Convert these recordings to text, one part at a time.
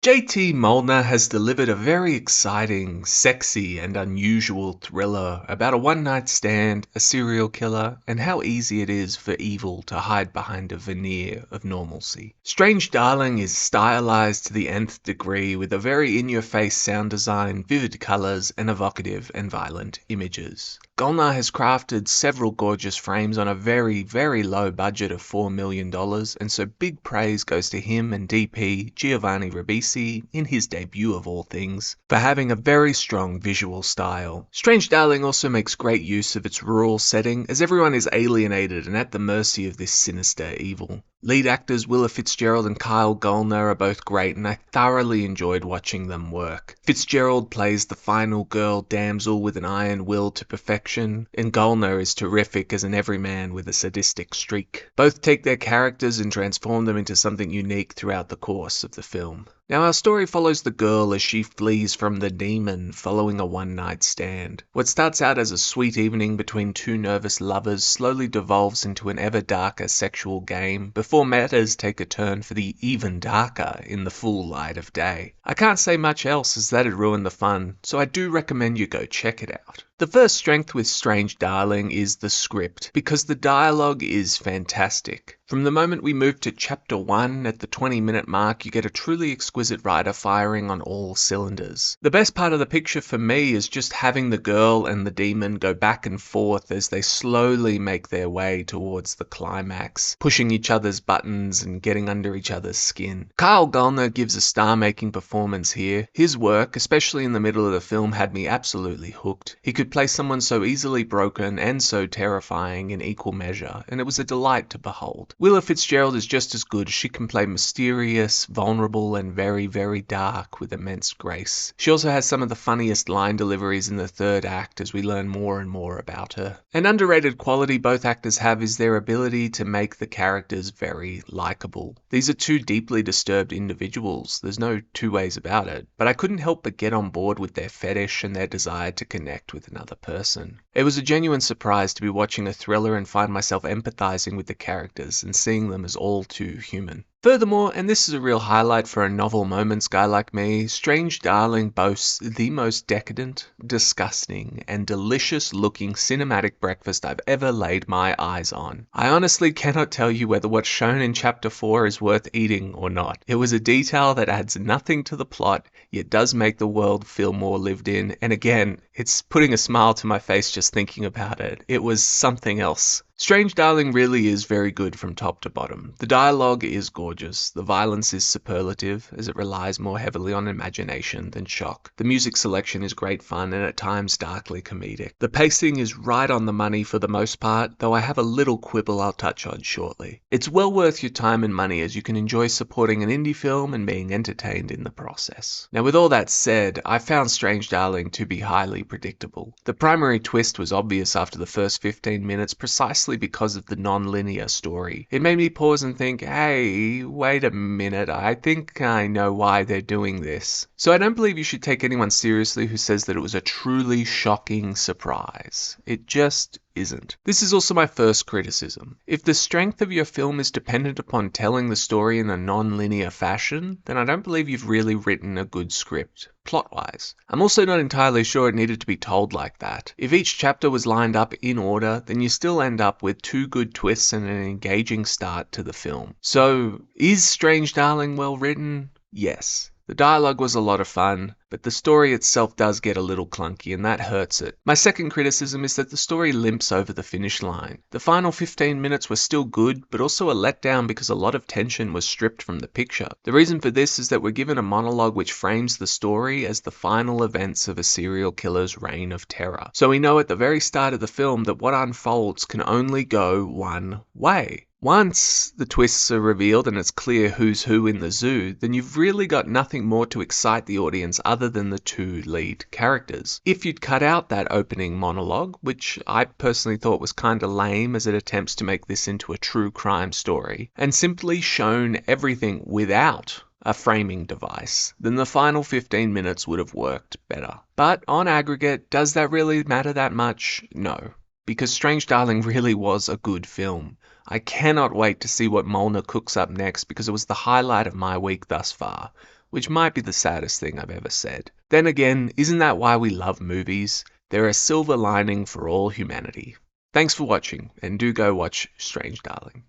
JT Molnar has delivered a very exciting, sexy, and unusual thriller about a one-night stand, a serial killer, and how easy it is for evil to hide behind a veneer of normalcy. Strange Darling is stylized to the nth degree with a very in-your-face sound design, vivid colors, and evocative and violent images. Golnar has crafted several gorgeous frames on a very, very low budget of $4 million, and so big praise goes to him and DP Giovanni Ribisi, in his debut of all things, for having a very strong visual style. Strange Darling also makes great use of its rural setting, as everyone is alienated and at the mercy of this sinister evil. Lead actors Willa Fitzgerald and Kyle Golnar are both great, and I thoroughly enjoyed watching them work. Fitzgerald plays the final girl damsel with an iron will to perfection, and Golnar is terrific as an everyman with a sadistic streak. Both take their characters and transform them into something unique throughout the course of the film. Now, our story follows the girl as she flees from the demon following a one-night stand. What starts out as a sweet evening between two nervous lovers slowly devolves into an ever darker sexual game before matters take a turn for the even darker in the full light of day. I can't say much else as that'd ruin the fun, so I do recommend you go check it out. The first strength with Strange Darling is the script, because the dialogue is fantastic. From the moment we move to Chapter 1 at the 20-minute mark, you get a truly exquisite writer firing on all cylinders. The best part of the picture for me is just having the girl and the demon go back and forth as they slowly make their way towards the climax, pushing each other's buttons and getting under each other's skin. Kyle Golnar gives a star-making performance here. His work, especially in the middle of the film, had me absolutely hooked. He could play someone so easily broken and so terrifying in equal measure, and it was a delight to behold. Willa Fitzgerald is just as good. She can play mysterious, vulnerable, and very, very dark with immense grace. She also has some of the funniest line deliveries in the third act as we learn more and more about her. An underrated quality both actors have is their ability to make the characters very likable. These are two deeply disturbed individuals, there's no two ways about it, but I couldn't help but get on board with their fetish and their desire to connect with another person. It was a genuine surprise to be watching a thriller and find myself empathizing with the characters and seeing them as all too human. Furthermore, and this is a real highlight for a novel moments guy like me, Strange Darling boasts the most decadent, disgusting, and delicious looking cinematic breakfast I've ever laid my eyes on. I honestly cannot tell you whether what's shown in Chapter 4 is worth eating or not. It was a detail that adds nothing to the plot, yet does make the world feel more lived in, and again, it's putting a smile to my face just thinking about it. It was something else. Strange Darling really is very good from top to bottom. The dialogue is gorgeous, the violence is superlative as it relies more heavily on imagination than shock. The music selection is great fun and at times darkly comedic. The pacing is right on the money for the most part, though I have a little quibble I'll touch on shortly. It's well worth your time and money as you can enjoy supporting an indie film and being entertained in the process. Now with all that said, I found Strange Darling to be highly predictable. The primary twist was obvious after the first 15 minutes precisely because of the non-linear story. It made me pause and think, hey, wait a minute, I think I know why they're doing this. So I don't believe you should take anyone seriously who says that it was a truly shocking surprise. It just isn't. This is also my first criticism. If the strength of your film is dependent upon telling the story in a non-linear fashion, then I don't believe you've really written a good script, plot-wise. I'm also not entirely sure it needed to be told like that. If each chapter was lined up in order, then you still end up with two good twists and an engaging start to the film. So, is Strange Darling well written? Yes. The dialogue was a lot of fun, but the story itself does get a little clunky and that hurts it. My second criticism is that the story limps over the finish line. The final 15 minutes were still good, but also a letdown because a lot of tension was stripped from the picture. The reason for this is that we're given a monologue which frames the story as the final events of a serial killer's reign of terror. So we know at the very start of the film that what unfolds can only go one way. Once the twists are revealed and it's clear who's who in the zoo, then you've really got nothing more to excite the audience other than the two lead characters. If you'd cut out that opening monologue, which I personally thought was kinda lame as it attempts to make this into a true crime story, and simply shown everything without a framing device, then the final 15 minutes would have worked better. But on aggregate, does that really matter that much? No, because Strange Darling really was a good film. I cannot wait to see what Molnar cooks up next because it was the highlight of my week thus far. which might be the saddest thing I've ever said. Then again, isn't that why we love movies? They're a silver lining for all humanity. Thanks for watching, and do go watch Strange Darling.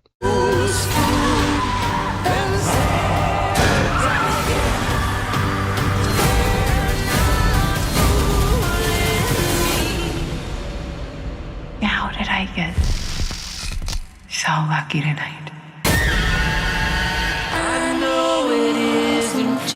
How did I get so lucky tonight?